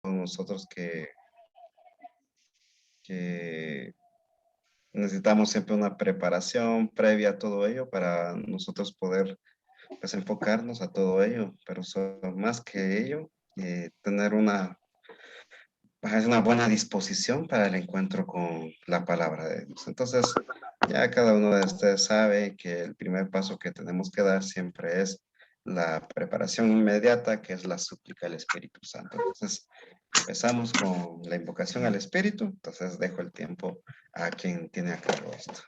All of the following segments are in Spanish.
nosotros que necesitamos siempre una preparación previa a todo ello para nosotros poder pues enfocarnos a todo ello, pero más que ello, tener pues, una buena disposición para el encuentro con la palabra de Dios. Entonces, ya cada uno de ustedes sabe que el primer paso que tenemos que dar siempre es la preparación inmediata, que es la súplica al Espíritu Santo. Entonces, empezamos con la invocación al Espíritu. Entonces, dejo el tiempo a quien tiene a cargo esto.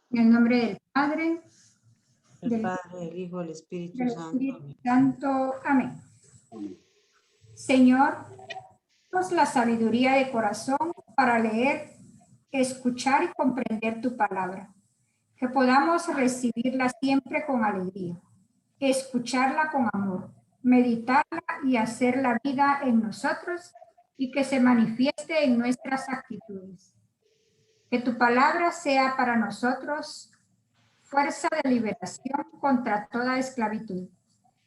En el nombre del Padre, del Padre, del Hijo, del Espíritu Santo. Amén. Señor, danos la sabiduría de corazón para leer, escuchar y comprender tu palabra. Que podamos recibirla siempre con alegría, escucharla con amor, meditarla y hacer la vida en nosotros y que se manifieste en nuestras actitudes. Que tu palabra sea para nosotros fuerza de liberación contra toda esclavitud.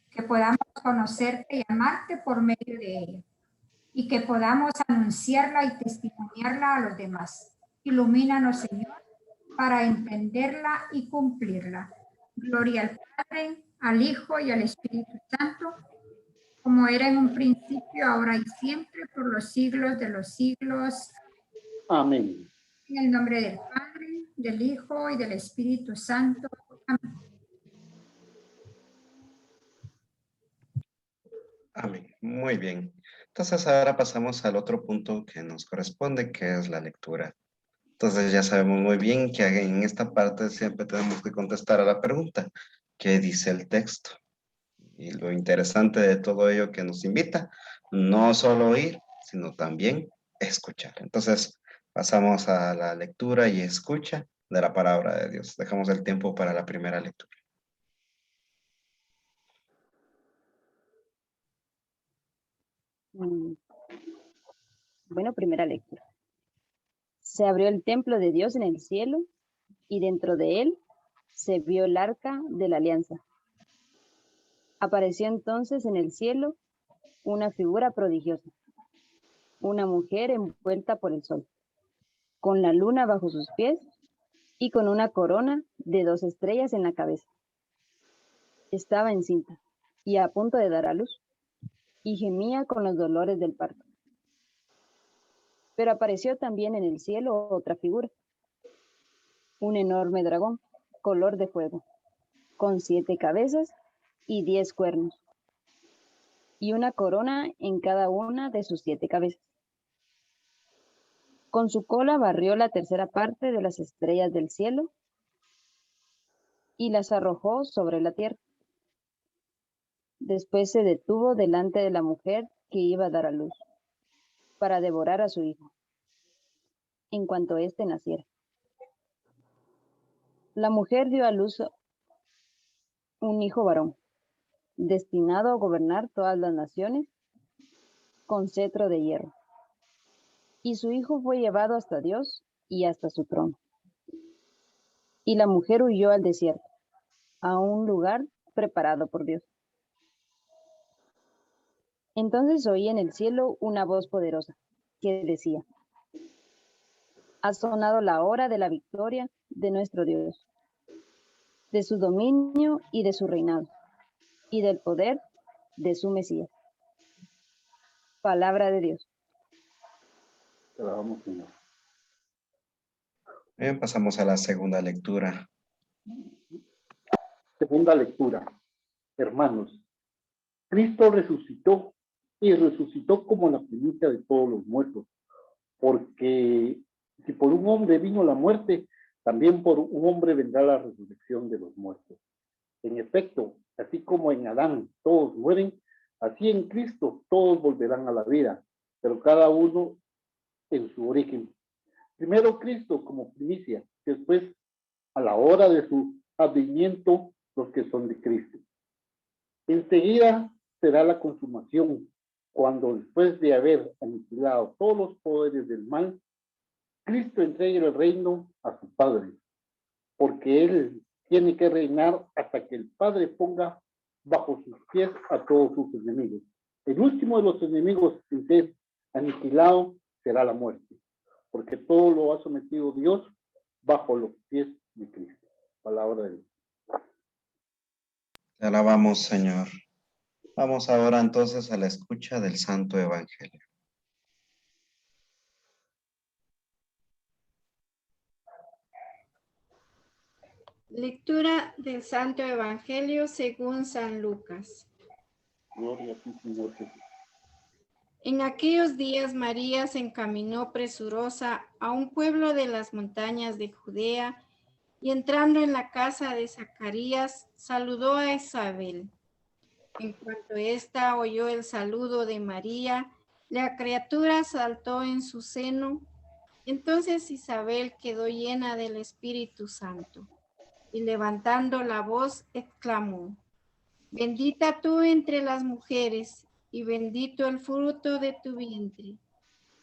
Que podamos conocerte y amarte por medio de ella. Y que podamos anunciarla y testimoniarla a los demás. Ilumínanos, Señor, para entenderla y cumplirla. Gloria al Padre, al Hijo y al Espíritu Santo, como era en un principio, ahora y siempre, por los siglos de los siglos. Amén. En el nombre del Padre, del Hijo y del Espíritu Santo. Amén. Amén. Muy bien. Entonces ahora pasamos al otro punto que nos corresponde, que es la lectura. Entonces ya sabemos muy bien que en esta parte siempre tenemos que contestar a la pregunta, ¿qué dice el texto? Y lo interesante de todo ello que nos invita, no solo oír, sino también escuchar. Entonces pasamos a la lectura y escucha de la palabra de Dios. Dejamos el tiempo para la primera lectura. Bueno, primera lectura. Se abrió el templo de Dios en el cielo y dentro de él se vio el arca de la alianza. Apareció entonces en el cielo una figura prodigiosa, una mujer envuelta por el sol, con la luna bajo sus pies y con una corona de 2 estrellas en la cabeza. Estaba encinta y a punto de dar a luz, y gemía con los dolores del parto. Pero apareció también en el cielo otra figura, un enorme dragón, color de fuego, con 7 cabezas y 10 cuernos, y una corona en cada una de sus 7 cabezas. Con su cola barrió la tercera parte de las estrellas del cielo y las arrojó sobre la tierra. Después se detuvo delante de la mujer que iba a dar a luz, para devorar a su hijo, en cuanto éste naciera. La mujer dio a luz un hijo varón, destinado a gobernar todas las naciones con cetro de hierro. Y su hijo fue llevado hasta Dios y hasta su trono. Y la mujer huyó al desierto, a un lugar preparado por Dios. Entonces oí en el cielo una voz poderosa que decía: ha sonado la hora de la victoria de nuestro Dios, de su dominio y de su reinado, y del poder de su Mesías. Palabra de Dios. Te la damos, Señor. Bien, pasamos a la segunda lectura. Segunda lectura. Hermanos, Cristo resucitó y resucitó como la primicia de todos los muertos, porque si por un hombre vino la muerte, también por un hombre vendrá la resurrección de los muertos. En efecto, así como en Adán todos mueren, así en Cristo todos volverán a la vida, pero cada uno en su origen. Primero Cristo como primicia, después a la hora de su advenimiento los que son de Cristo. Enseguida será la consumación, cuando después de haber aniquilado todos los poderes del mal, Cristo entregue el reino a su Padre, porque Él tiene que reinar hasta que el Padre ponga bajo sus pies a todos sus enemigos. El último de los enemigos sin ser aniquilado será la muerte, porque todo lo ha sometido Dios bajo los pies de Cristo. Palabra de Dios. Te alabamos, Señor. Vamos ahora entonces a la escucha del Santo Evangelio. Lectura del Santo Evangelio según San Lucas. Gloria a ti, Señor Jesús. En aquellos días María se encaminó presurosa a un pueblo de las montañas de Judea y entrando en la casa de Zacarías, saludó a Isabel. En cuanto ésta oyó el saludo de María, la criatura saltó en su seno. Entonces Isabel quedó llena del Espíritu Santo y levantando la voz exclamó: Bendita tú entre las mujeres y bendito el fruto de tu vientre.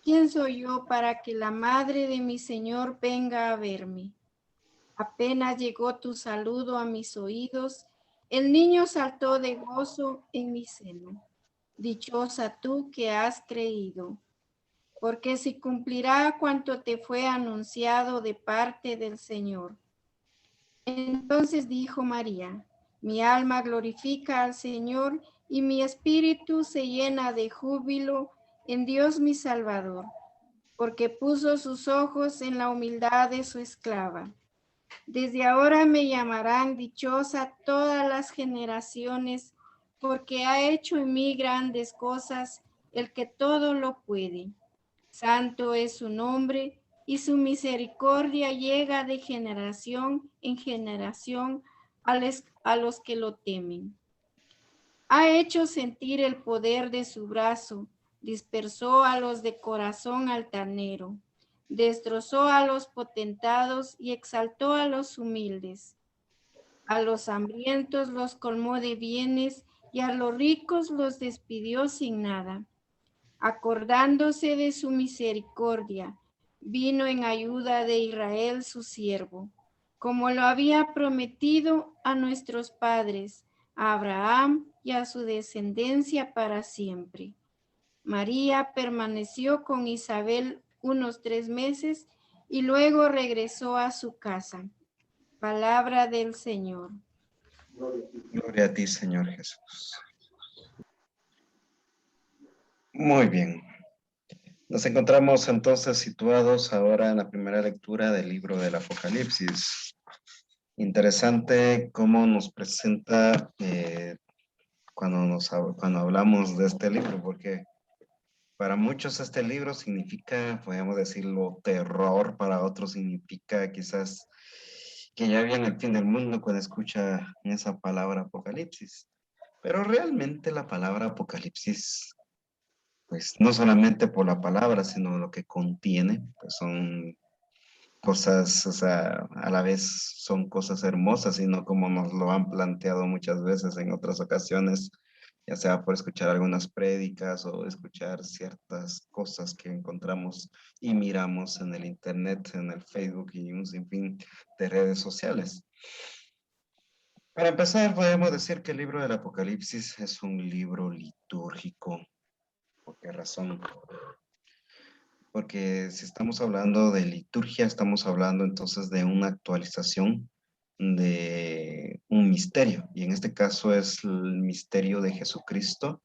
¿Quién soy yo para que la madre de mi Señor venga a verme? Apenas llegó tu saludo a mis oídos, el niño saltó de gozo en mi seno. Dichosa tú que has creído, porque se cumplirá cuanto te fue anunciado de parte del Señor. Entonces dijo María: mi alma glorifica al Señor y mi espíritu se llena de júbilo en Dios mi Salvador, porque puso sus ojos en la humildad de su esclava. Desde ahora me llamarán dichosa todas las generaciones, porque ha hecho en mí grandes cosas el que todo lo puede. Santo es su nombre, y su misericordia llega de generación en generación a los que lo temen. Ha hecho sentir el poder de su brazo, dispersó a los de corazón altanero, destrozó a los potentados y exaltó a los humildes. A los hambrientos los colmó de bienes y a los ricos los despidió sin nada. Acordándose de su misericordia, vino en ayuda de Israel su siervo, como lo había prometido a nuestros padres, a Abraham y a su descendencia para siempre. María permaneció con Isabel unos 3 meses y luego regresó a su casa. Palabra del Señor. Gloria a ti, Señor Jesús. Muy bien. Nos encontramos entonces situados ahora en la primera lectura del libro del Apocalipsis. Interesante cómo nos presenta cuando hablamos de este libro, porque para muchos este libro significa, podemos decirlo, terror, para otros significa quizás que ya viene el fin del mundo cuando escucha esa palabra Apocalipsis. Pero realmente la palabra Apocalipsis, pues no solamente por la palabra, sino lo que contiene, pues son cosas, o sea, a la vez son cosas hermosas, sino como nos lo han planteado muchas veces en otras ocasiones, ya sea por escuchar algunas prédicas o escuchar ciertas cosas que encontramos y miramos en el internet, en el Facebook y un sinfín de redes sociales. Para empezar, podemos decir que el libro del Apocalipsis es un libro litúrgico. ¿Por qué razón? Porque si estamos hablando de liturgia, estamos hablando entonces de una actualización de un misterio. Y en este caso es el misterio de Jesucristo,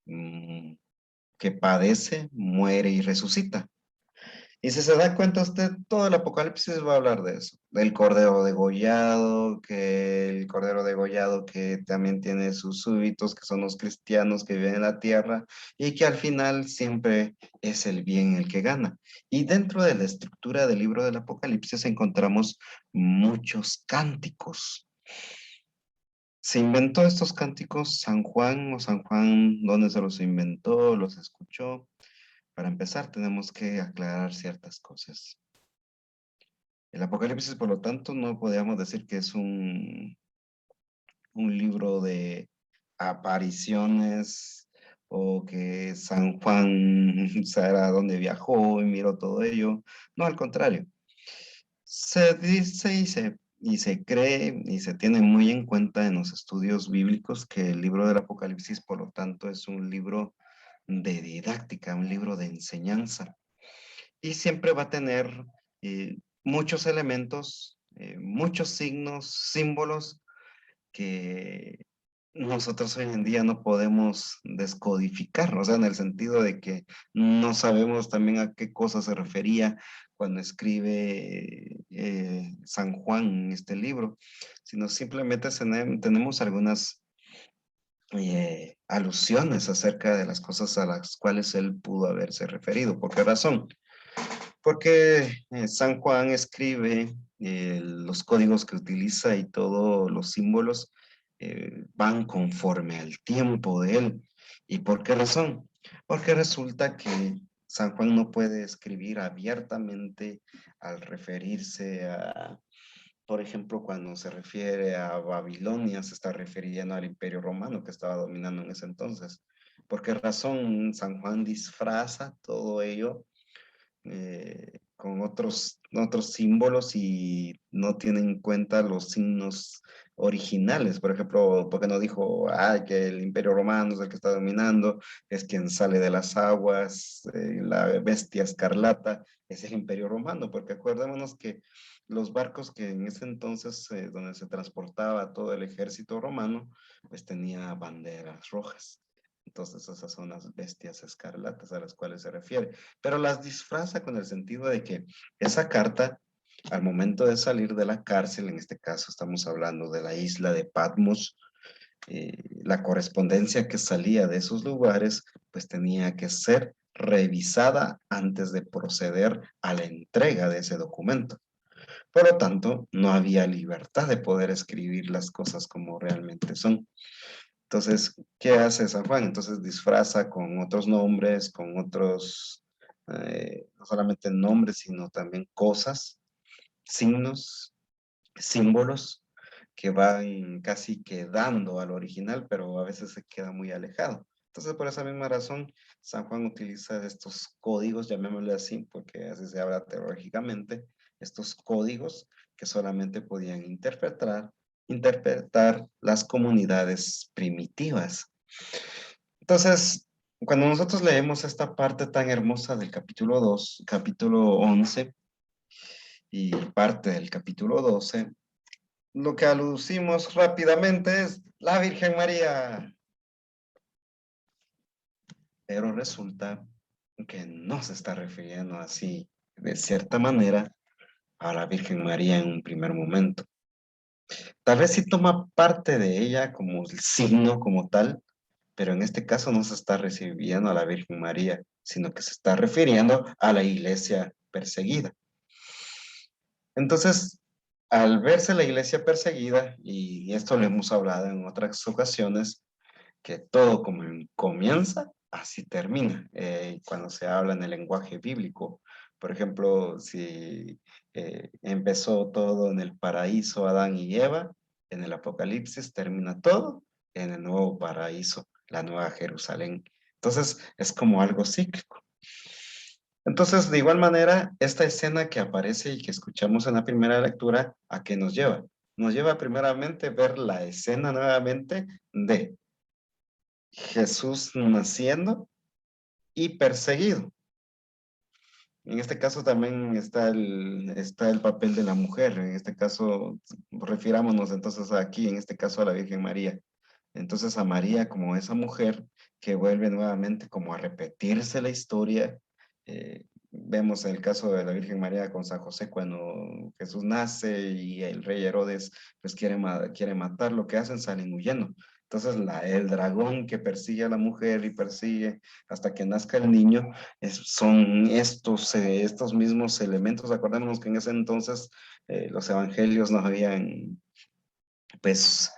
que padece, muere y resucita. Y si se da cuenta usted, todo el Apocalipsis va a hablar de eso, del Cordero degollado, que el Cordero degollado que también tiene sus súbditos, que son los cristianos que viven en la tierra, y que al final siempre es el bien el que gana. Y dentro de la estructura del libro del Apocalipsis encontramos muchos cánticos. Se inventó estos cánticos San Juan, ¿dónde se los inventó? ¿Los escuchó? Para empezar, tenemos que aclarar ciertas cosas. El Apocalipsis, por lo tanto, no podríamos decir que es un libro de apariciones o que San Juan sabrá dónde viajó y miró todo ello. No, al contrario. Se dice y se cree y se tiene muy en cuenta en los estudios bíblicos que el libro del Apocalipsis, por lo tanto, es un libro de didáctica, un libro de enseñanza. Y siempre va a tener muchos elementos, muchos signos, símbolos que nosotros hoy en día no podemos descodificar, o sea, en el sentido de que no sabemos también a qué cosa se refería cuando escribe San Juan en este libro, sino simplemente tenemos algunas alusiones acerca de las cosas a las cuales él pudo haberse referido. ¿Por qué razón? Porque San Juan escribe los códigos que utiliza y todos los símbolos van conforme al tiempo de él. ¿Y por qué razón? Porque resulta que San Juan no puede escribir abiertamente al referirse a, por ejemplo, cuando se refiere a Babilonia, se está refiriendo al Imperio Romano que estaba dominando en ese entonces. ¿Por qué razón San Juan disfraza todo ello con otros símbolos y no tienen en cuenta los signos originales? Por ejemplo, ¿por qué no dijo que el Imperio Romano es el que está dominando, es quien sale de las aguas, la bestia escarlata, es el Imperio Romano? Porque acordémonos que los barcos que en ese entonces, donde se transportaba todo el ejército romano, pues tenía banderas rojas. Entonces esas son las bestias escarlatas a las cuales se refiere. Pero las disfraza con el sentido de que esa carta, al momento de salir de la cárcel, en este caso estamos hablando de la isla de Patmos, la correspondencia que salía de esos lugares, pues tenía que ser revisada antes de proceder a la entrega de ese documento. Por lo tanto, no había libertad de poder escribir las cosas como realmente son. Entonces, ¿qué hace San Juan? Entonces disfraza con otros nombres, con otros, no solamente nombres, sino también cosas, signos, símbolos que van casi quedando al original, pero a veces se queda muy alejado. Entonces, por esa misma razón, San Juan utiliza estos códigos, llamémosle así, porque así se habla teológicamente, estos códigos que solamente podían interpretar las comunidades primitivas. Entonces, cuando nosotros leemos esta parte tan hermosa del capítulo 2, capítulo 11 y parte del capítulo 12, lo que alucimos rápidamente es la Virgen María. Pero resulta que no se está refiriendo así, de cierta manera, a la Virgen María en un primer momento. Tal vez sí toma parte de ella como el signo como tal, pero en este caso no se está refiriendo a la Virgen María, sino que se está refiriendo a la iglesia perseguida. Entonces, al verse la iglesia perseguida, y esto lo hemos hablado en otras ocasiones, que todo como comienza, así termina. Cuando se habla en el lenguaje bíblico, por ejemplo, si empezó todo en el paraíso, Adán y Eva, en el Apocalipsis termina todo en el nuevo paraíso, la nueva Jerusalén. Entonces, es como algo cíclico. Entonces, de igual manera, esta escena que aparece y que escuchamos en la primera lectura, ¿a qué nos lleva? Nos lleva primeramente a ver la escena nuevamente de Jesús naciendo y perseguido. En este caso también está el papel de la mujer. En este caso, refirámonos entonces aquí, en este caso a la Virgen María. Entonces a María como esa mujer que vuelve nuevamente como a repetirse la historia. Vemos el caso de la Virgen María con San José cuando Jesús nace y el rey Herodes pues quiere matar, lo que hacen, salen huyendo. Entonces el dragón que persigue a la mujer y persigue hasta que nazca el niño, son estos mismos elementos. Acordémonos que en ese entonces los evangelios no habían, pues,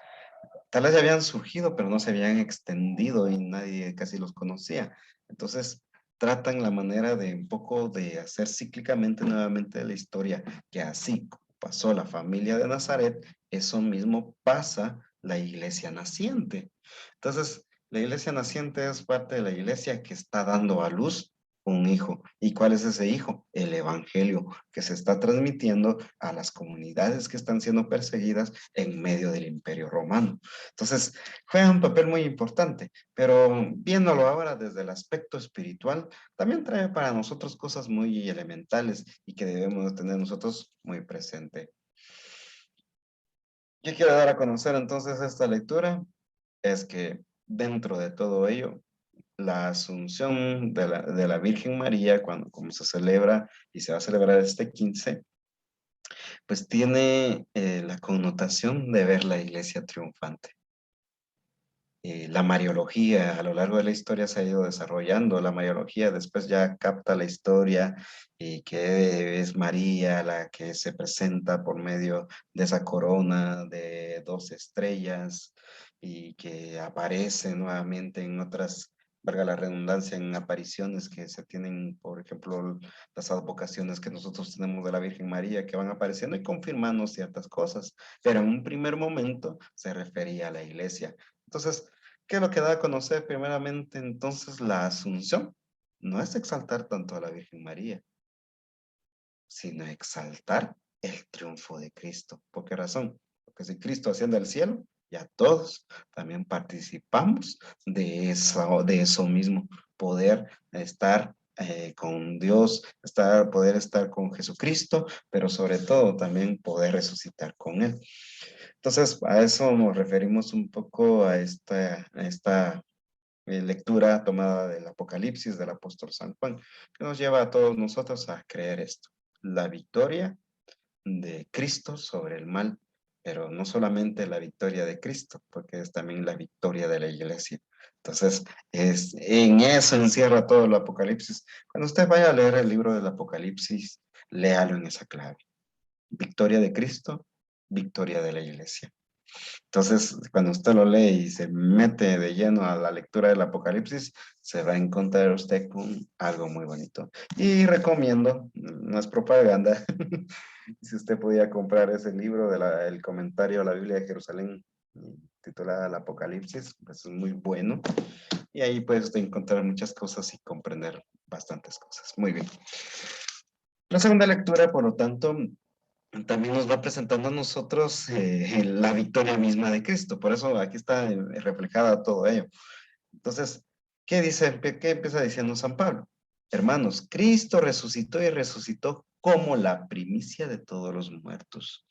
tal vez ya habían surgido, pero no se habían extendido y nadie casi los conocía. Entonces, tratan la manera de un poco de hacer cíclicamente nuevamente la historia, que así como pasó la familia de Nazaret, eso mismo pasa la iglesia naciente. Entonces, la iglesia naciente es parte de la iglesia que está dando a luz un hijo. ¿Y cuál es ese hijo? El evangelio que se está transmitiendo a las comunidades que están siendo perseguidas en medio del Imperio Romano. Entonces, juega un papel muy importante, pero viéndolo ahora desde el aspecto espiritual, también trae para nosotros cosas muy elementales y que debemos tener nosotros muy presente. ¿Qué quiero dar a conocer entonces esta lectura? Es que dentro de todo ello, la Asunción de la Virgen María, cuando como se celebra y se va a celebrar este 15, pues tiene la connotación de ver la iglesia triunfante. La Mariología a lo largo de la historia se ha ido desarrollando. La Mariología después ya capta la historia y que es María la que se presenta por medio de esa corona de 2 estrellas y que aparece nuevamente en otras, valga la redundancia, en apariciones que se tienen, por ejemplo, las advocaciones que nosotros tenemos de la Virgen María que van apareciendo y confirmando ciertas cosas, pero en un primer momento se refería a la iglesia. Entonces, ¿qué es lo que da a conocer primeramente entonces la Asunción? No es exaltar tanto a la Virgen María, sino exaltar el triunfo de Cristo. ¿Por qué razón? Porque si Cristo asciende al cielo, ya todos también participamos de eso mismo, poder estar con Dios, poder estar con Jesucristo, pero sobre todo también poder resucitar con Él. Entonces, a eso nos referimos un poco a esta lectura tomada del Apocalipsis del apóstol San Juan, que nos lleva a todos nosotros a creer esto, la victoria de Cristo sobre el mal, pero no solamente la victoria de Cristo, porque es también la victoria de la iglesia. Entonces, en eso encierra todo el Apocalipsis. Cuando usted vaya a leer el libro del Apocalipsis, léalo en esa clave. Victoria de Cristo, victoria de la iglesia. Entonces, cuando usted lo lee y se mete de lleno a la lectura del Apocalipsis, se va a encontrar usted con algo muy bonito. Y recomiendo, no es propaganda, si usted podía comprar ese libro el comentario a la Biblia de Jerusalén, titulada El Apocalipsis, pues es muy bueno. Y ahí puede usted encontrar muchas cosas y comprender bastantes cosas. Muy bien. La segunda lectura, por lo tanto, también nos va presentando a nosotros la victoria misma de Cristo. Por eso aquí está reflejada todo ello. Entonces, ¿qué dice? ¿Qué empieza diciendo San Pablo? Hermanos, Cristo resucitó y resucitó como la primicia de todos los muertos.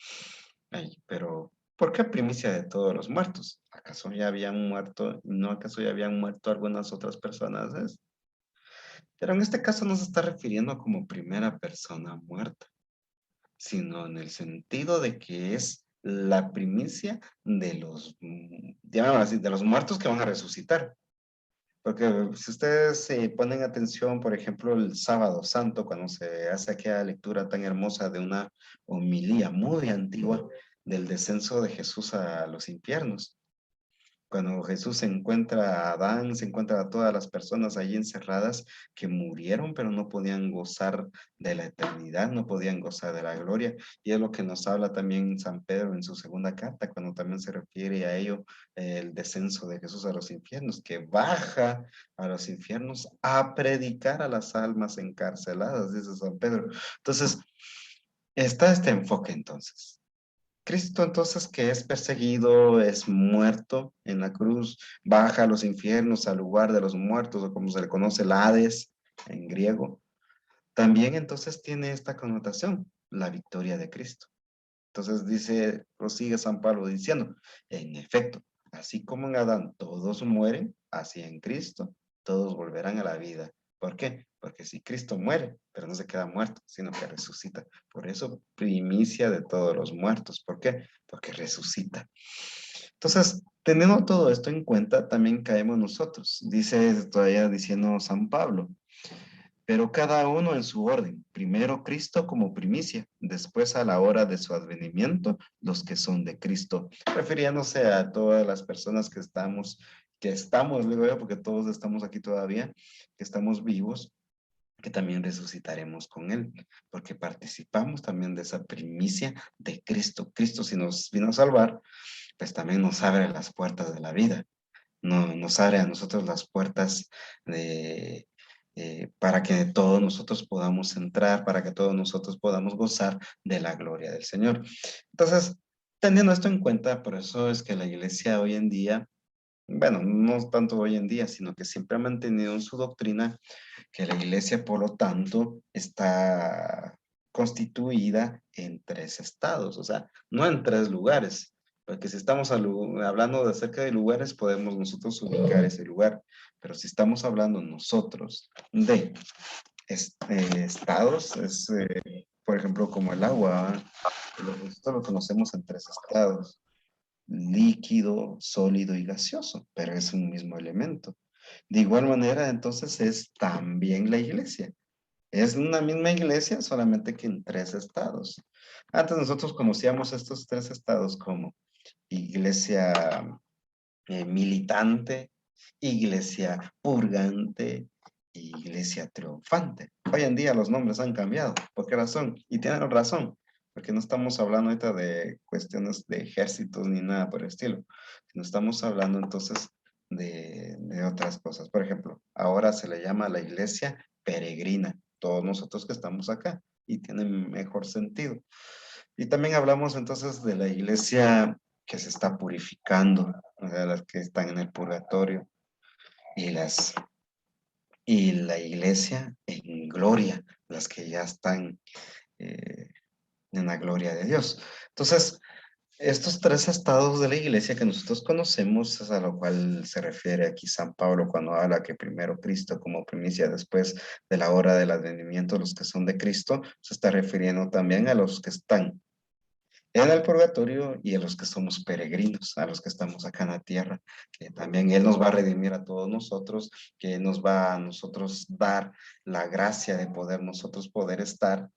Ay, pero, ¿por qué primicia de todos los muertos? ¿Acaso ya habían muerto? ¿No acaso ya habían muerto algunas otras personas? Pero en este caso no se está refiriendo como primera persona muerta, sino en el sentido de que es la primicia de los, llamémoslo así, de los muertos que van a resucitar. Porque si ustedes se ponen atención, por ejemplo, el Sábado Santo, cuando se hace aquella lectura tan hermosa de una homilía muy antigua del descenso de Jesús a los infiernos, cuando Jesús se encuentra a Adán, se encuentra a todas las personas allí encerradas que murieron, pero no podían gozar de la eternidad, no podían gozar de la gloria. Y es lo que nos habla también San Pedro en su segunda carta, cuando también se refiere a ello, el descenso de Jesús a los infiernos, que baja a los infiernos a predicar a las almas encarceladas, dice San Pedro. Entonces, está este enfoque entonces. Cristo entonces que es perseguido, es muerto en la cruz, baja a los infiernos, al lugar de los muertos, o como se le conoce, el Hades en griego. También entonces tiene esta connotación, la victoria de Cristo. Entonces dice, prosigue San Pablo diciendo, en efecto, así como en Adán todos mueren, así en Cristo todos volverán a la vida. ¿Por qué? Porque si Cristo muere, pero no se queda muerto, sino que resucita. Por eso, primicia de todos los muertos. ¿Por qué? Porque resucita. Entonces, teniendo todo esto en cuenta, también caemos nosotros. Dice todavía diciendo San Pablo, pero cada uno en su orden. Primero Cristo como primicia, después a la hora de su advenimiento, los que son de Cristo. Refiriéndose a todas las personas que estamos, digo yo, porque todos estamos aquí todavía, que estamos vivos, que también resucitaremos con Él, porque participamos también de esa primicia de Cristo. Cristo, si nos vino a salvar, pues también nos abre las puertas de la vida. No, nos abre a nosotros las puertas para que todos nosotros podamos entrar, para que todos nosotros podamos gozar de la gloria del Señor. Entonces, teniendo esto en cuenta, por eso es que la iglesia hoy en día, bueno, no tanto hoy en día, sino que siempre ha mantenido en su doctrina que la iglesia, por lo tanto, está constituida en 3 estados, o sea, no en 3 lugares, porque si estamos hablando de acerca de lugares, podemos nosotros ubicar ese lugar, pero si estamos hablando nosotros de estados, es, por ejemplo, como el agua, nosotros lo conocemos en 3 estados, líquido, sólido y gaseoso, pero es un mismo elemento. De igual manera, entonces, es también la iglesia. Es una misma iglesia, solamente que en 3 estados. Antes nosotros conocíamos estos 3 estados como iglesia militante, iglesia purgante, iglesia triunfante. Hoy en día los nombres han cambiado. ¿Por qué razón? Y tienen razón, porque no estamos hablando ahorita de cuestiones de ejércitos ni nada por el estilo, sino estamos hablando entonces de otras cosas. Por ejemplo, ahora se le llama la iglesia peregrina, todos nosotros que estamos acá, y tiene mejor sentido. Y también hablamos entonces de la iglesia que se está purificando, o sea, las que están en el purgatorio, y la iglesia en gloria, las que ya están en la gloria de Dios. Entonces, estos 3 estados de la iglesia que nosotros conocemos, es a lo cual se refiere aquí San Pablo cuando habla que primero Cristo como primicia, después de la hora del advenimiento, los que son de Cristo, se está refiriendo también a los que están en el purgatorio y a los que somos peregrinos, a los que estamos acá en la tierra, que también Él nos va a redimir a todos nosotros, que nos va a nosotros dar la gracia de poder nosotros poder estar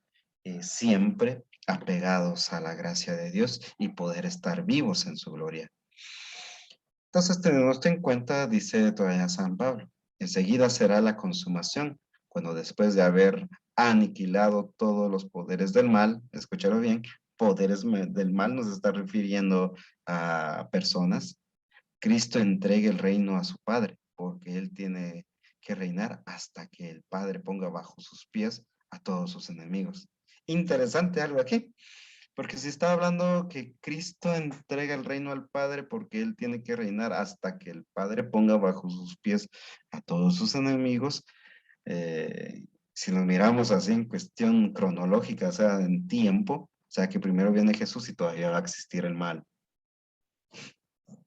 siempre apegados a la gracia de Dios y poder estar vivos en su gloria. Entonces, teniendo esto en cuenta, dice todavía San Pablo, enseguida será la consumación, cuando después de haber aniquilado todos los poderes del mal, escúchalo bien, poderes del mal nos está refiriendo a personas, Cristo entregue el reino a su Padre, porque Él tiene que reinar hasta que el Padre ponga bajo sus pies a todos sus enemigos. Interesante algo aquí, porque si está hablando que Cristo entrega el reino al Padre porque Él tiene que reinar hasta que el Padre ponga bajo sus pies a todos sus enemigos, si nos miramos así en cuestión cronológica, o sea, en tiempo, o sea, que primero viene Jesús y todavía va a existir el mal.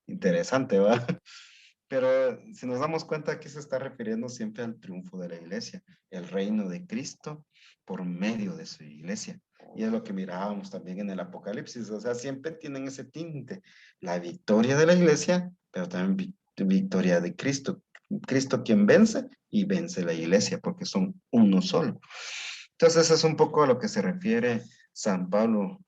Interesante, ¿va? Pero si nos damos cuenta, aquí se está refiriendo siempre al triunfo de la iglesia, el reino de Cristo por medio de su iglesia. Y es lo que mirábamos también en el Apocalipsis, o sea, siempre tienen ese tinte, la victoria de la iglesia, pero también victoria de Cristo. Cristo quien vence y vence la iglesia, porque son uno solo. Entonces, es un poco a lo que se refiere San Pablo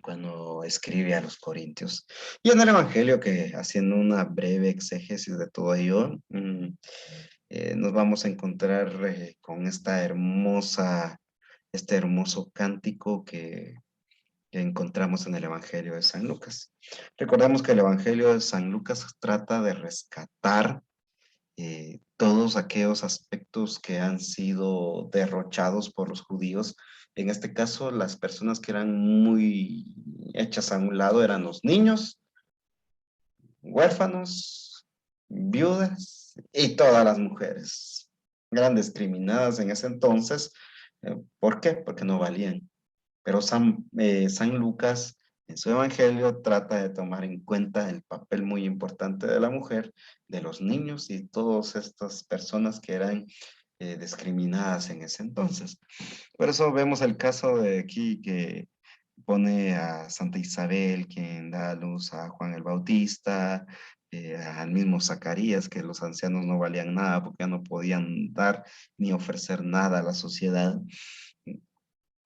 cuando escribe a los Corintios. Y en el Evangelio, que haciendo una breve exégesis de todo ello, nos vamos a encontrar con este hermoso cántico que encontramos en el Evangelio de San Lucas. Recordamos que el Evangelio de San Lucas trata de rescatar todos aquellos aspectos que han sido derrochados por los judíos. En este caso, las personas que eran muy hechas a un lado eran los niños, huérfanos, viudas y todas las mujeres. Eran discriminadas en ese entonces. ¿Por qué? Porque no valían. Pero San Lucas en su evangelio trata de tomar en cuenta el papel muy importante de la mujer, de los niños y todas estas personas que eran discriminadas en ese entonces. Por eso vemos el caso de aquí que pone a Santa Isabel, quien da a luz a Juan el Bautista, al mismo Zacarías, que los ancianos no valían nada porque ya no podían dar ni ofrecer nada a la sociedad.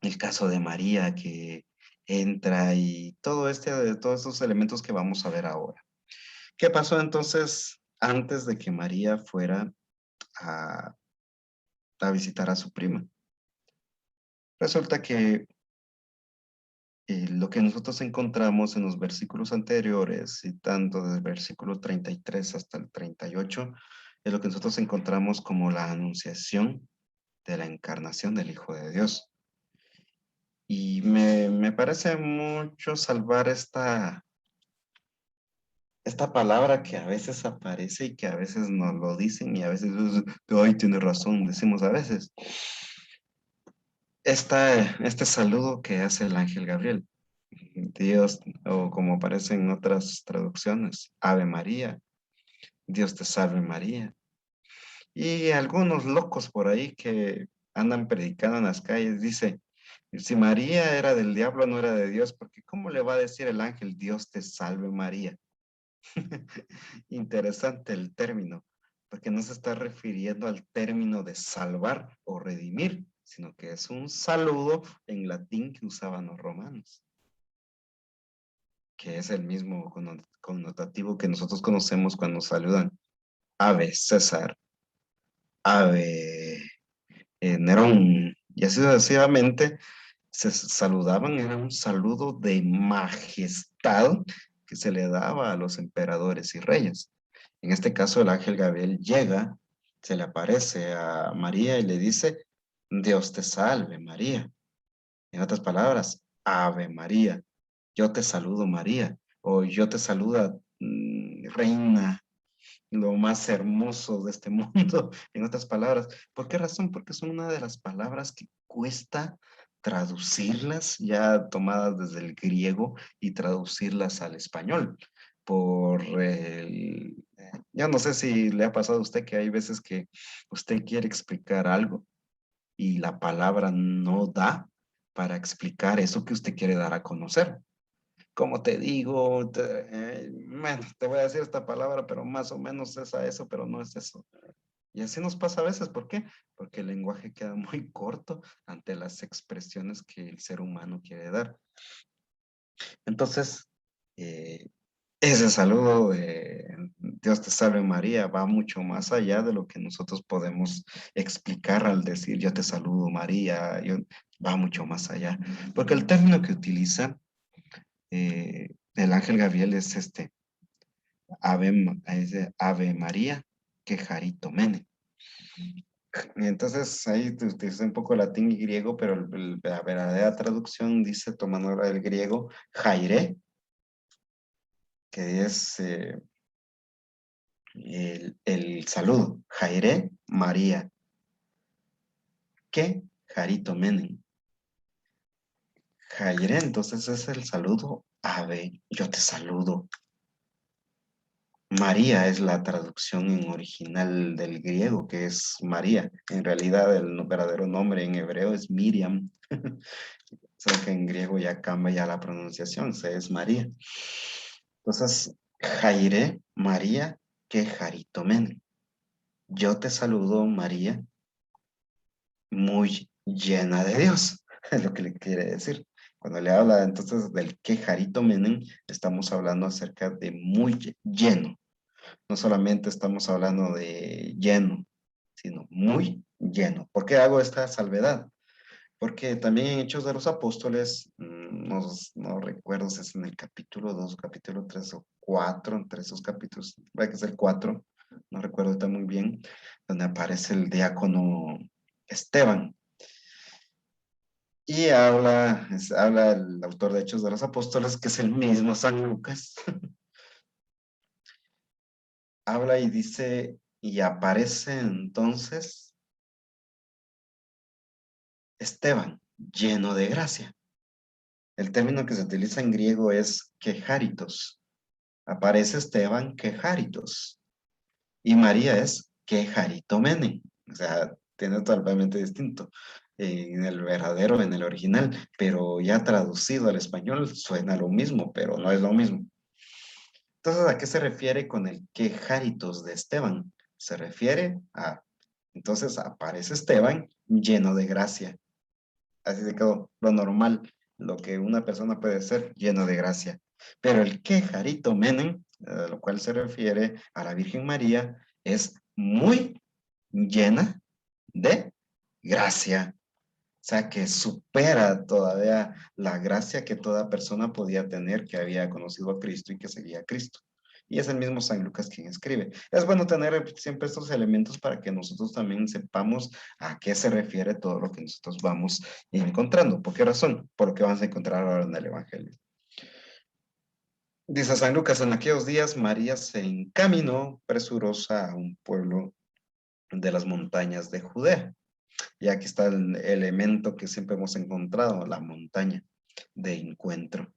El caso de María que entra y todos estos elementos que vamos a ver ahora. ¿Qué pasó entonces antes de que María fuera a visitar a su prima? Resulta que lo que nosotros encontramos en los versículos anteriores, y tanto desde el versículo 33 hasta el 38, es lo que nosotros encontramos como la anunciación de la encarnación del Hijo de Dios. Y me parece mucho salvar esta palabra que a veces aparece y que a veces nos lo dicen y a veces, ay, tiene razón, decimos a veces. Este saludo que hace el ángel Gabriel. Dios, o como aparece en otras traducciones, Ave María, Dios te salve María. Y algunos locos por ahí que andan predicando en las calles, dice, si María era del diablo, no era de Dios, porque ¿cómo le va a decir el ángel, Dios te salve María? Interesante el término, porque no se está refiriendo al término de salvar o redimir, sino que es un saludo en latín que usaban los romanos, que es el mismo connotativo que nosotros conocemos cuando saludan Ave César, Ave Nerón, y así sucesivamente se saludaban, era un saludo de majestad que se le daba a los emperadores y reyes. En este caso, el ángel Gabriel llega, se le aparece a María y le dice, Dios te salve, María. En otras palabras, Ave María, yo te saludo, María, o yo te saluda, reina, lo más hermoso de este mundo, en otras palabras. ¿Por qué razón? Porque son una de las palabras que cuesta traducirlas, ya tomadas desde el griego, y traducirlas al español. Yo no sé si le ha pasado a usted que hay veces que usted quiere explicar algo y la palabra no da para explicar eso que usted quiere dar a conocer. Como te digo, bueno, te voy a decir esta palabra, pero más o menos es a eso, pero no es eso. Y así nos pasa a veces, ¿por qué? Porque el lenguaje queda muy corto ante las expresiones que el ser humano quiere dar. Entonces, ese saludo de Dios te salve María va mucho más allá de lo que nosotros podemos explicar al decir yo te saludo María, va mucho más allá. Porque el término que utiliza el ángel Gabriel es Ave María, quejarito mene. Y entonces ahí te utiliza un poco latín y griego, pero la verdadera traducción dice, tomando ahora el griego, jaire, que es el saludo, jaire María, que jarito menen. Jaire, entonces es el saludo, ave, yo te saludo. María es la traducción en original del griego, que es María. En realidad el verdadero nombre en hebreo es Miriam. Solo que en griego ya cambia ya la pronunciación, es María. Entonces, Jaire, María, que jaritomen. Yo te saludo, María, muy llena de Dios. Es lo que le quiere decir. Cuando le habla entonces del que jaritomen, estamos hablando acerca de muy lleno. No solamente estamos hablando de lleno, sino muy lleno. ¿Por qué hago esta salvedad? Porque también en Hechos de los Apóstoles, no recuerdo si es en el capítulo 2, capítulo 3 o 4, entre esos capítulos, va que es el 4, no recuerdo está muy bien, donde aparece el diácono Esteban. Y habla el autor de Hechos de los Apóstoles, que es el mismo San Lucas. Habla y dice, y aparece entonces Esteban, lleno de gracia. El término que se utiliza en griego es quejaritos. Aparece Esteban quejaritos. Y María es quejaritomene. O sea, tiene totalmente distinto. En el verdadero, en el original, pero ya traducido al español suena lo mismo, pero no es lo mismo. Entonces, ¿a qué se refiere con el quejaritos de Esteban? Se refiere a, entonces aparece Esteban lleno de gracia. Así se quedó lo normal, lo que una persona puede ser lleno de gracia. Pero el quejarito menen, a lo cual se refiere a la Virgen María, es muy llena de gracia. O sea, que supera todavía la gracia que toda persona podía tener que había conocido a Cristo y que seguía a Cristo. y es el mismo San Lucas quien escribe. Es bueno tener siempre estos elementos para que nosotros también sepamos a qué se refiere todo lo que nosotros vamos encontrando. ¿Por qué razón? Por lo que vamos a encontrar ahora en el Evangelio. Dice San Lucas, en aquellos días María se encaminó presurosa a un pueblo de las montañas de Judea. Y aquí está el elemento que siempre hemos encontrado, la montaña de encuentro.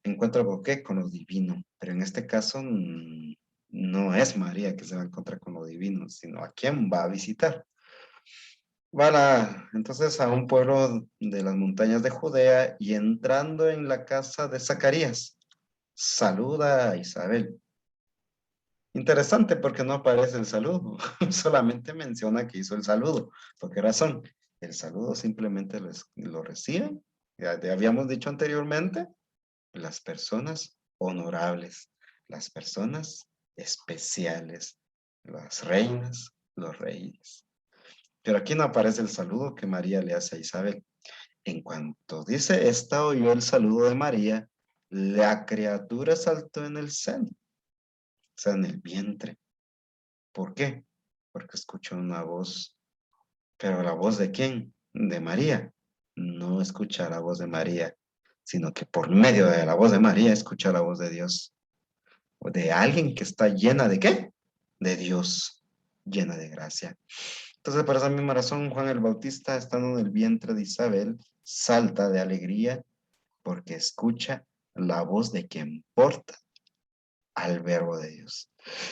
¿Encuentro con qué? Con lo divino. Pero en este caso no es María que se va a encontrar con lo divino, sino a quién va a visitar. Entonces a un pueblo de las montañas de Judea y entrando en la casa de Zacarías, saluda a Isabel. Interesante porque no aparece el saludo, solamente menciona que hizo el saludo. ¿Por qué razón? El saludo simplemente lo reciben, ya habíamos dicho anteriormente, las personas honorables, las personas especiales, las reinas, los reyes. Pero aquí no aparece el saludo que María le hace a Isabel. En cuanto dice esta, oyó el saludo de María, la criatura saltó en el seno, o sea, en el vientre. ¿Por qué? Porque escuchó una voz. ¿Pero la voz de quién? De María. No escucha la voz de María, sino que por medio de la voz de María escucha la voz de Dios. O de alguien que está llena de ¿qué? De Dios, llena de gracia. Entonces, por esa misma razón, Juan el Bautista, estando en el vientre de Isabel, salta de alegría porque escucha la voz de quien porta al verbo de Dios.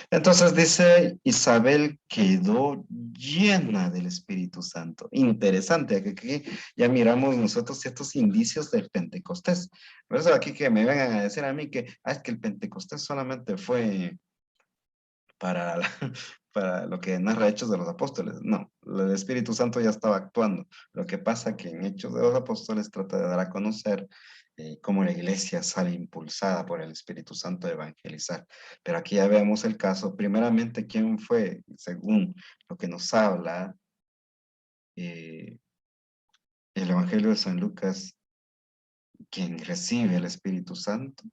Entonces dice, Isabel quedó llena del Espíritu Santo. Interesante, que aquí ya miramos nosotros ciertos indicios del Pentecostés. Por eso aquí que me vengan a decir a mí que, es que el Pentecostés solamente fue para, para lo que narra Hechos de los Apóstoles. No, el Espíritu Santo ya estaba actuando. Lo que pasa que en Hechos de los Apóstoles trata de dar a conocer cómo la iglesia sale impulsada por el Espíritu Santo a evangelizar. Pero aquí ya vemos el caso. Primeramente, ¿quién fue? Según lo que nos habla el Evangelio de San Lucas, quien recibe el Espíritu Santo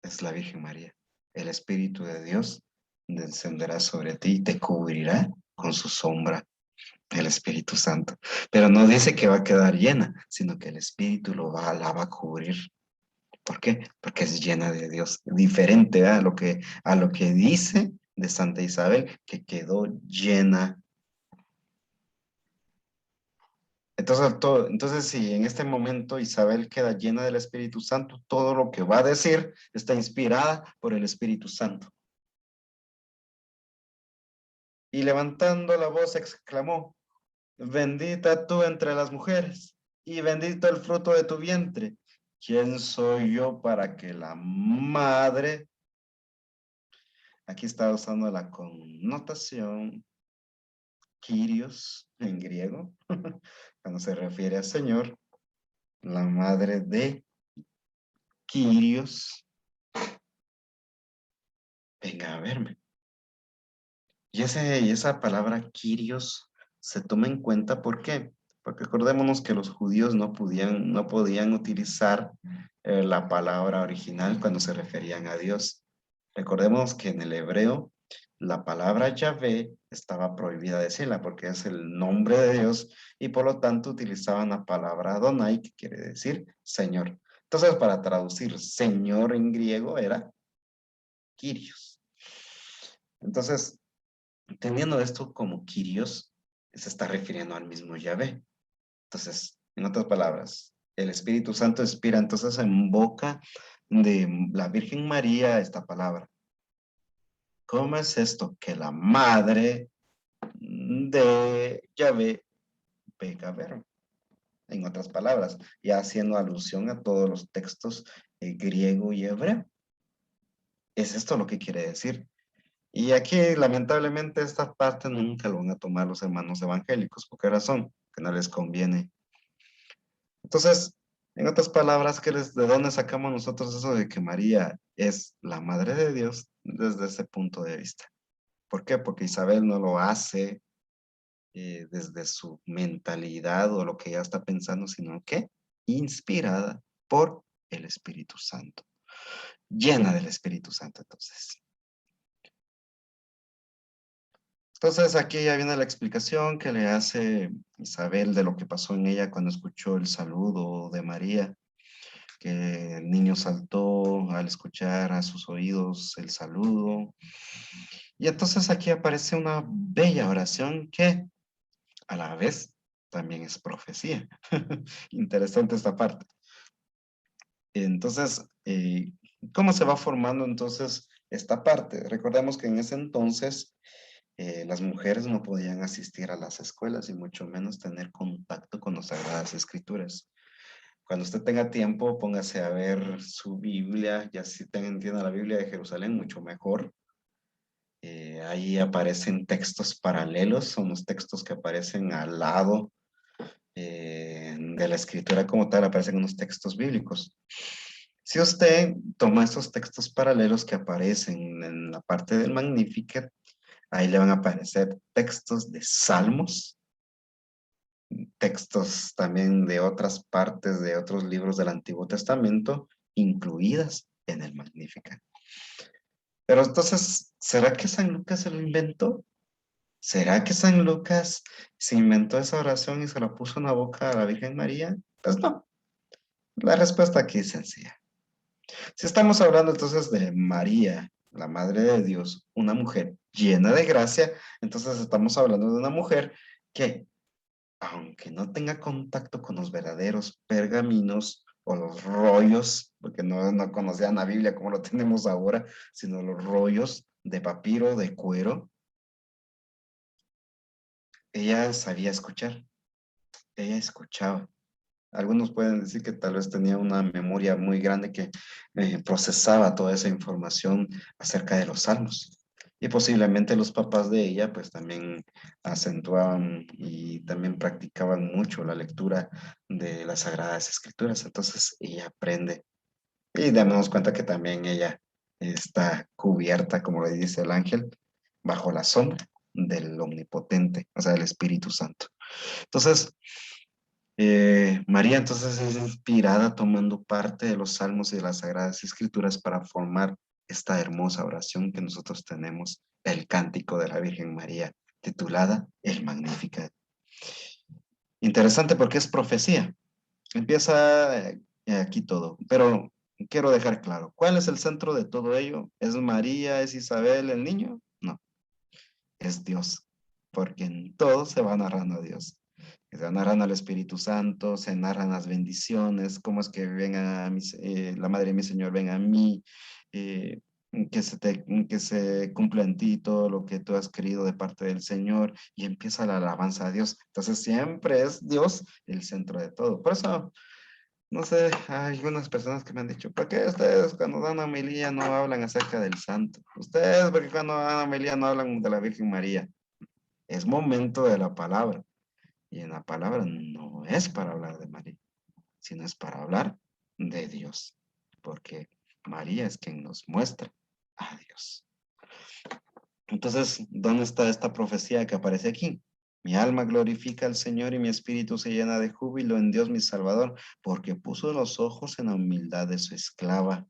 es la Virgen María. El Espíritu de Dios descenderá sobre ti y te cubrirá con su sombra, el Espíritu Santo. Pero no dice que va a quedar llena, sino que el Espíritu la va a cubrir. ¿Por qué? Porque es llena de Dios. Diferente a lo que dice de Santa Isabel, que quedó llena. Entonces, si en este momento Isabel queda llena del Espíritu Santo, todo lo que va a decir está inspirada por el Espíritu Santo. Y levantando la voz exclamó, bendita tú entre las mujeres, y bendito el fruto de tu vientre. ¿Quién soy yo para que la madre? Aquí está usando la connotación Kyrios en griego, cuando se refiere al Señor, la madre de Kyrios, venga a verme. Y esa palabra Kyrios se toma en cuenta, ¿por qué? Porque acordémonos que los judíos no podían utilizar la palabra original cuando se referían a Dios. Recordemos que en el hebreo la palabra Yahvé estaba prohibida decirla porque es el nombre de Dios y por lo tanto utilizaban la palabra Adonai, que quiere decir Señor. Entonces, para traducir Señor en griego era Kyrios. Entonces, teniendo esto como Kyrios, se está refiriendo al mismo Yahvé. Entonces, en otras palabras, el Espíritu Santo inspira entonces en boca de la Virgen María esta palabra. ¿Cómo es esto? Que la madre de Yahvé venga a ver. En otras palabras, ya haciendo alusión a todos los textos griego y hebreo. ¿Es esto lo que quiere decir? Y aquí, lamentablemente, esta parte nunca lo van a tomar los hermanos evangélicos. ¿Por qué razón? Que no les conviene. Entonces, en otras palabras, ¿de dónde sacamos nosotros eso de que María es la Madre de Dios desde ese punto de vista? ¿Por qué? Porque Isabel no lo hace desde su mentalidad o lo que ella está pensando, sino que inspirada por el Espíritu Santo. llena del Espíritu Santo entonces. Entonces aquí ya viene la explicación que le hace Isabel de lo que pasó en ella cuando escuchó el saludo de María, que el niño saltó al escuchar a sus oídos el saludo. Y entonces aquí aparece una bella oración que a la vez también es profecía. Interesante esta parte. Entonces, ¿cómo se va formando entonces esta parte? Recordemos que en ese entonces las mujeres no podían asistir a las escuelas y mucho menos tener contacto con las Sagradas Escrituras. Cuando usted tenga tiempo, póngase a ver su Biblia, ya si entiende la Biblia de Jerusalén, mucho mejor. Ahí aparecen textos paralelos, son los textos que aparecen al lado de la escritura como tal, aparecen unos textos bíblicos. Si usted toma esos textos paralelos que aparecen en la parte del Magnificat, ahí le van a aparecer textos de salmos, textos también de otras partes de otros libros del Antiguo Testamento, incluidas en el Magnificat. Pero entonces, ¿será que San Lucas se lo inventó? ¿Será que San Lucas se inventó esa oración y se la puso en la boca a la Virgen María? Pues no. La respuesta aquí es sencilla. Si estamos hablando entonces de María, la Madre de Dios, una mujer llena de gracia, entonces estamos hablando de una mujer que, aunque no tenga contacto con los verdaderos pergaminos o los rollos, porque no conocían la Biblia como lo tenemos ahora, sino los rollos de papiro, de cuero, ella sabía escuchar, ella escuchaba. Algunos pueden decir que tal vez tenía una memoria muy grande que procesaba toda esa información acerca de los salmos. Y posiblemente los papás de ella pues también acentuaban y también practicaban mucho la lectura de las Sagradas Escrituras. Entonces ella aprende y damos cuenta que también ella está cubierta, como le dice el ángel, bajo la sombra del Omnipotente, o sea, del Espíritu Santo. Entonces, María entonces es inspirada tomando parte de los salmos y de las sagradas escrituras para formar esta hermosa oración que nosotros tenemos, el cántico de la Virgen María, titulada El Magnificat. Interesante porque es profecía. Empieza aquí todo, pero quiero dejar claro, ¿cuál es el centro de todo ello? ¿Es María, es Isabel, el niño? No, es Dios, porque en todo se va narrando a Dios. Se narran al Espíritu Santo, se narran las bendiciones, cómo es que venga a la Madre de mi Señor, venga a mí, eh, que se cumpla en ti todo lo que tú has querido de parte del Señor, y empieza la alabanza a Dios. Entonces siempre es Dios el centro de todo. Por eso, no sé, hay algunas personas que me han dicho, ¿por qué ustedes cuando dan homilía no hablan acerca del santo? Ustedes, porque cuando dan homilía no hablan de la Virgen María. Es momento de la palabra. Y en la palabra no es para hablar de María, sino es para hablar de Dios, porque María es quien nos muestra a Dios. Entonces, ¿dónde está esta profecía que aparece aquí? Mi alma glorifica al Señor y mi espíritu se llena de júbilo en Dios mi Salvador, porque puso los ojos en la humildad de su esclava.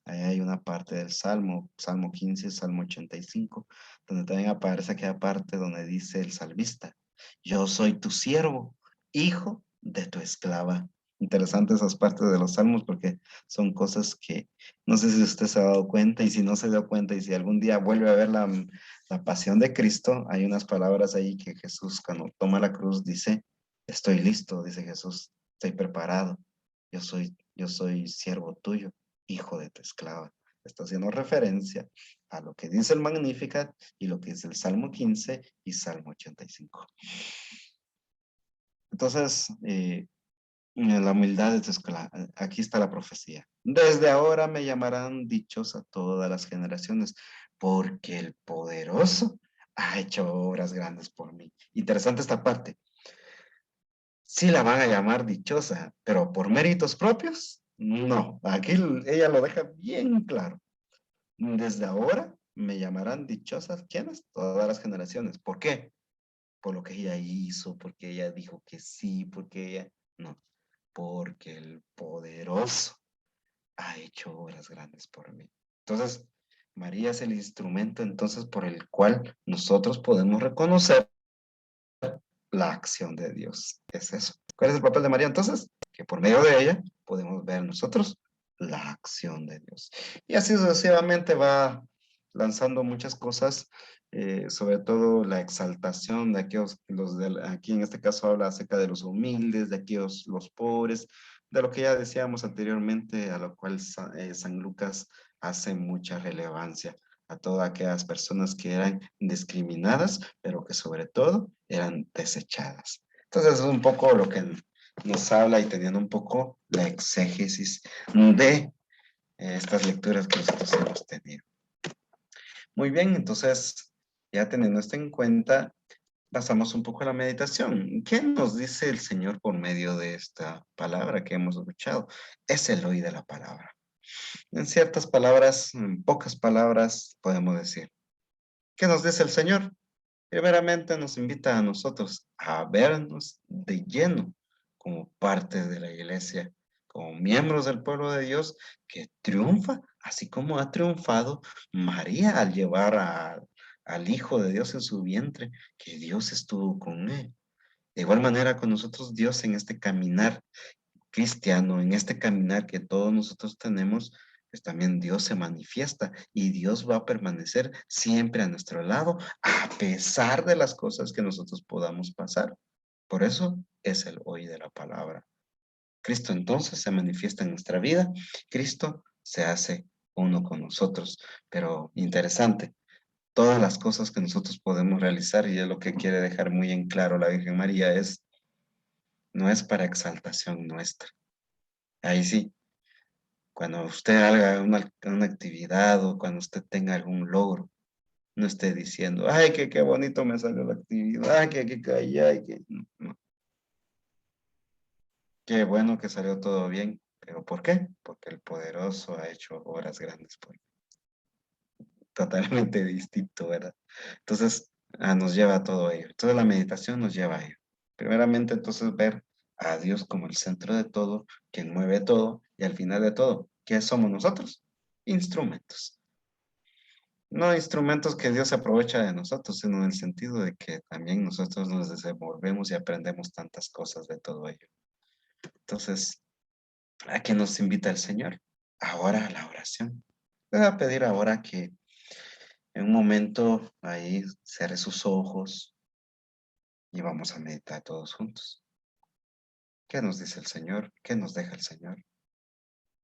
Ahí hay una parte del Salmo, Salmo 15, Salmo 85, donde también aparece aquella parte donde dice el salmista, yo soy tu siervo, hijo de tu esclava. Interesante esas partes de los salmos porque son cosas que no sé si usted se ha dado cuenta y si no se dio cuenta y si algún día vuelve a ver la pasión de Cristo, hay unas palabras ahí que Jesús cuando toma la cruz dice, estoy listo, dice Jesús, estoy preparado, yo soy siervo tuyo, hijo de tu esclava. Está haciendo referencia a lo que dice el Magnificat y lo que dice el Salmo 15 y Salmo 85. Entonces, la humildad de tu esclava, aquí está la profecía. Desde ahora me llamarán dichosa todas las generaciones, porque el poderoso ha hecho obras grandes por mí. Interesante esta parte. Sí la van a llamar dichosa, pero por méritos propios, no. Aquí ella lo deja bien claro. Desde ahora me llamarán dichosas, ¿quiénes? Todas las generaciones. ¿Por qué? Por lo que ella hizo, porque ella dijo que sí, porque ella... No, porque el poderoso ha hecho obras grandes por mí. Entonces, María es el instrumento entonces por el cual nosotros podemos reconocer la acción de Dios. Es eso. ¿Cuál es el papel de María entonces? Que por medio de ella podemos ver nosotros la acción de Dios. Y así sucesivamente va lanzando muchas cosas, sobre todo la exaltación de aquellos, aquí en este caso habla acerca de los humildes, de aquellos, los pobres, de lo que ya decíamos anteriormente, a lo cual San Lucas hace mucha relevancia a todas aquellas personas que eran discriminadas, pero que sobre todo eran desechadas. Entonces es un poco lo que nos habla y teniendo un poco la exégesis de estas lecturas que nosotros hemos tenido. Muy bien, entonces ya teniendo esto en cuenta, pasamos un poco a la meditación. ¿Qué nos dice el Señor por medio de esta palabra que hemos escuchado? Es el hoy de la palabra. En ciertas palabras, en pocas palabras, podemos decir, ¿qué nos dice el Señor? Primeramente nos invita a nosotros a vernos de lleno como parte de la iglesia, como miembros del pueblo de Dios que triunfa, así como ha triunfado María al llevar al Hijo de Dios en su vientre, que Dios estuvo con él. De igual manera con nosotros Dios en este caminar cristiano, en este caminar que todos nosotros tenemos, pues también Dios se manifiesta y Dios va a permanecer siempre a nuestro lado a pesar de las cosas que nosotros podamos pasar. Por eso es el hoy de la palabra. Cristo entonces se manifiesta en nuestra vida, Cristo se hace uno con nosotros. Pero interesante, todas las cosas que nosotros podemos realizar, y es lo que quiere dejar muy en claro la Virgen María, no es para exaltación nuestra. Ahí sí, cuando usted haga una actividad o cuando usted tenga algún logro, no esté diciendo, ay, qué bonito me salió la actividad, ay, que caí, ay, que... No, no. Qué bueno que salió todo bien, pero ¿por qué? Porque el poderoso ha hecho obras grandes por mí. Totalmente distinto, ¿verdad? Entonces, nos lleva a todo ello. Entonces, la meditación nos lleva a ello. Primeramente, entonces, ver a Dios como el centro de todo, quien mueve todo, y al final de todo, ¿qué somos nosotros? Instrumentos. No instrumentos que Dios se aprovecha de nosotros, sino en el sentido de que también nosotros nos desenvolvemos y aprendemos tantas cosas de todo ello. Entonces, ¿a qué nos invita el Señor? Ahora a la oración. Le voy a pedir ahora que en un momento ahí cierre sus ojos y vamos a meditar todos juntos. ¿Qué nos dice el Señor? ¿Qué nos deja el Señor?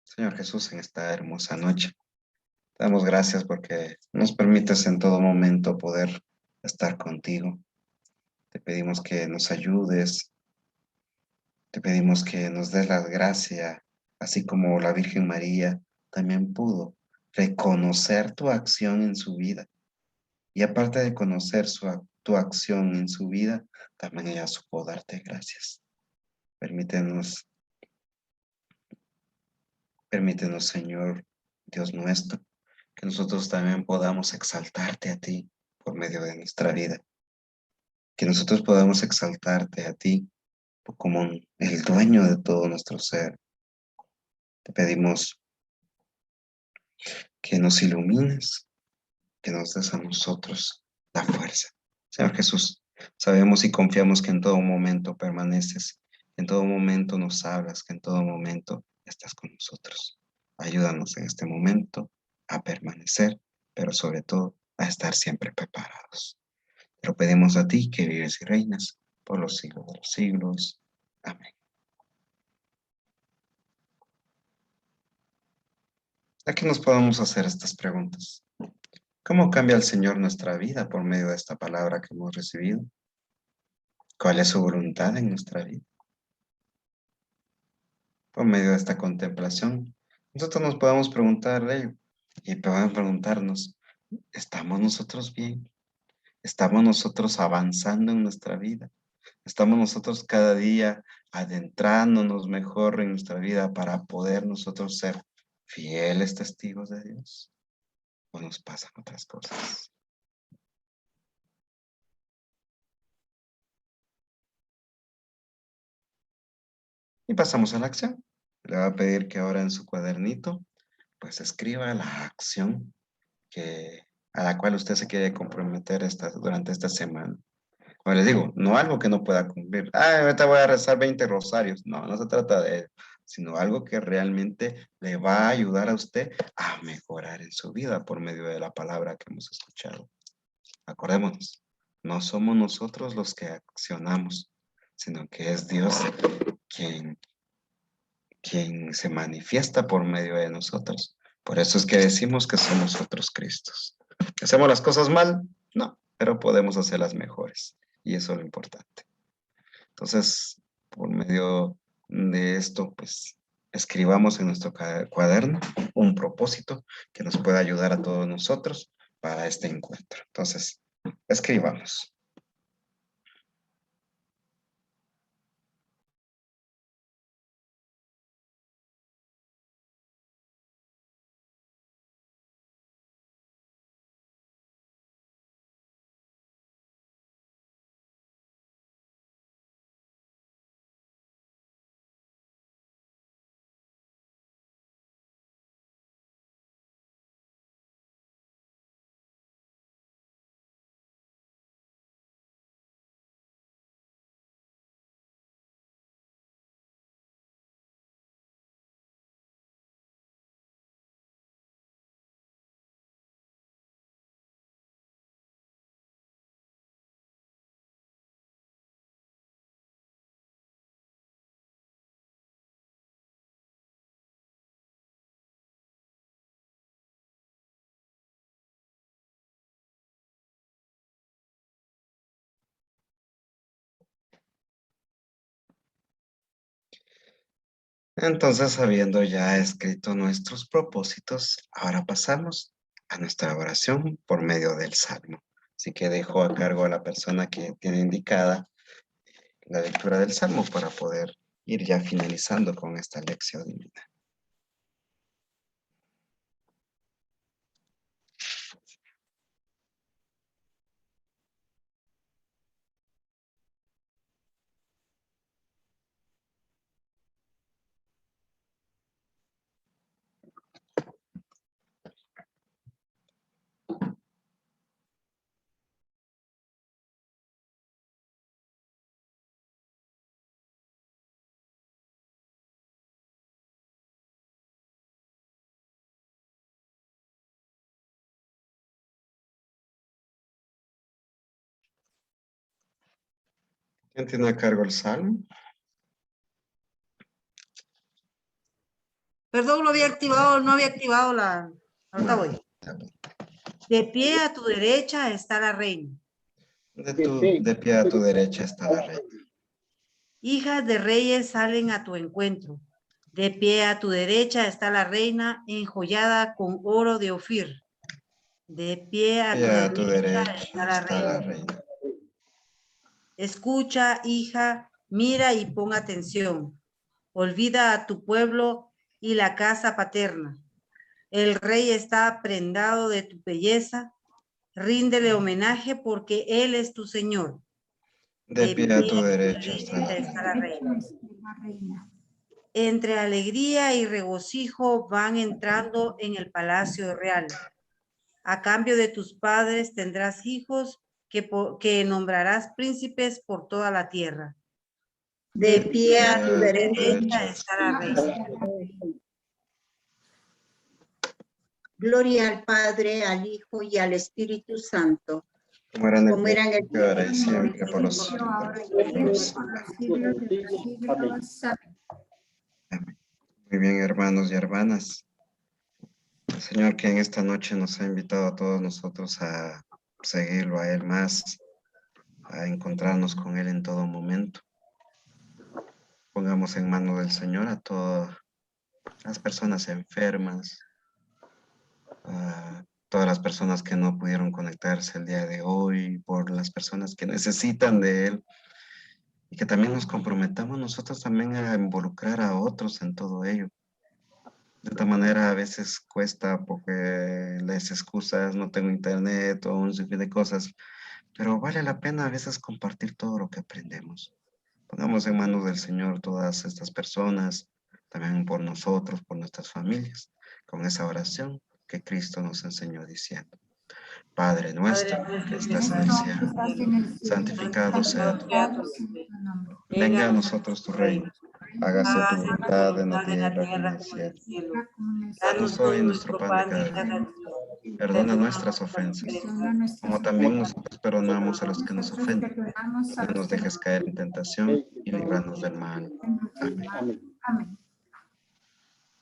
Señor Jesús, en esta hermosa noche, te damos gracias porque nos permites en todo momento poder estar contigo. Te pedimos que nos ayudes, te pedimos que nos des la gracia, así como la Virgen María también pudo reconocer tu acción en su vida. Y aparte de conocer tu acción en su vida, también ella supo darte gracias. Permítenos, Señor, Dios nuestro, que nosotros también podamos exaltarte a ti por medio de nuestra vida. Que nosotros podamos exaltarte a ti como el dueño de todo nuestro ser. Te pedimos que nos ilumines, que nos des a nosotros la fuerza. Señor Jesús, sabemos y confiamos que en todo momento permaneces, en todo momento nos hablas, que en todo momento estás con nosotros. Ayúdanos en este momento a permanecer, pero sobre todo a estar siempre preparados. Te lo pedimos a ti que vives y reinas por los siglos de los siglos. Amén. Aquí nos podemos hacer estas preguntas. ¿Cómo cambia el Señor nuestra vida por medio de esta palabra que hemos recibido? ¿Cuál es su voluntad en nuestra vida? Por medio de esta contemplación, nosotros nos podemos preguntar de ello y podemos preguntarnos, ¿estamos nosotros bien? ¿Estamos nosotros avanzando en nuestra vida? ¿Estamos nosotros cada día adentrándonos mejor en nuestra vida para poder nosotros ser fieles testigos de Dios? ¿O nos pasan otras cosas? Y pasamos a la acción. Le va a pedir que ahora en su cuadernito, pues escriba la acción a la cual usted se quiere comprometer durante esta semana. Como les digo, no algo que no pueda cumplir. Ah, ahorita voy a rezar 20 rosarios. No, no se trata de eso, sino algo que realmente le va a ayudar a usted a mejorar en su vida por medio de la palabra que hemos escuchado. Acordémonos, no somos nosotros los que accionamos, sino que es Dios quien se manifiesta por medio de nosotros. Por eso es que decimos que somos otros Cristos. ¿Hacemos las cosas mal? No, pero podemos hacerlas mejores. Y eso es lo importante. Entonces, por medio de esto, pues, escribamos en nuestro cuaderno un propósito que nos pueda ayudar a todos nosotros para este encuentro. Entonces, escribamos. Entonces, habiendo ya escrito nuestros propósitos, ahora pasamos a nuestra oración por medio del Salmo. Así que dejo a cargo a la persona que tiene indicada la lectura del Salmo para poder ir ya finalizando con esta lección divina. ¿Quién tiene a cargo el Salmo? Perdón, no había activado la... Ahorita voy. De pie a tu derecha está la reina. De pie a tu derecha está la reina. Hijas de reyes salen a tu encuentro. De pie a tu derecha está la reina enjollada con oro de Ofir. De pie a tu derecha está la reina. Escucha, hija, mira y pon atención. Olvida a tu pueblo y la casa paterna. El rey está prendado de tu belleza. Ríndele homenaje porque él es tu señor. De pie a tu derecha está la reina. Entre alegría y regocijo van entrando en el palacio real. A cambio de tus padres tendrás hijos que nombrarás príncipes por toda la tierra. De pie a tu derecha está la reina. Gloria al Padre, al Hijo y al Espíritu Santo. Como era en el que ahora y siempre por los siglos. Muy bien, hermanos y hermanas. El Señor que en esta noche nos ha invitado a todos nosotros a seguirlo a Él más, a encontrarnos con Él en todo momento. Pongamos en manos del Señor a todas las personas enfermas, a todas las personas que no pudieron conectarse el día de hoy, por las personas que necesitan de Él, y que también nos comprometamos nosotros también a involucrar a otros en todo ello. De esta manera a veces cuesta porque les excusas, no tengo internet o un sinfín de cosas, pero vale la pena a veces compartir todo lo que aprendemos. Pongamos en manos del Señor todas estas personas, también por nosotros, por nuestras familias, con esa oración que Cristo nos enseñó diciendo: Padre nuestro que estás en el cielo, santificado sea tu nombre. Venga a nosotros tu reino. Hágase tu voluntad en la tierra como en el cielo. Danos hoy nuestro pan de cada día. Perdona nuestras ofensas, como también nosotros perdonamos a los que nos ofenden. No nos dejes caer en tentación y líbranos del mal. Amén. Amén.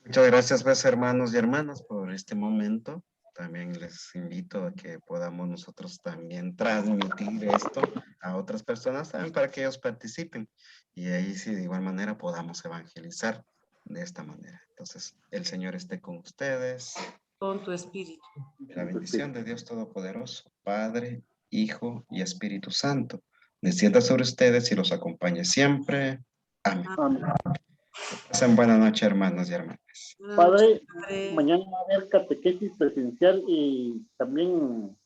Muchas gracias, pues, hermanos y hermanas, por este momento. También les invito a que podamos nosotros también transmitir esto a otras personas también para que ellos participen. Y ahí sí, de igual manera, podamos evangelizar de esta manera. Entonces, el Señor esté con ustedes. Con tu espíritu. La bendición de Dios Todopoderoso, Padre, Hijo y Espíritu Santo, descienda sobre ustedes y los acompañe siempre. Amén. Amén. Pasen buena noche, hermanos y hermanas. Padre, mañana va a haber catequesis presencial y también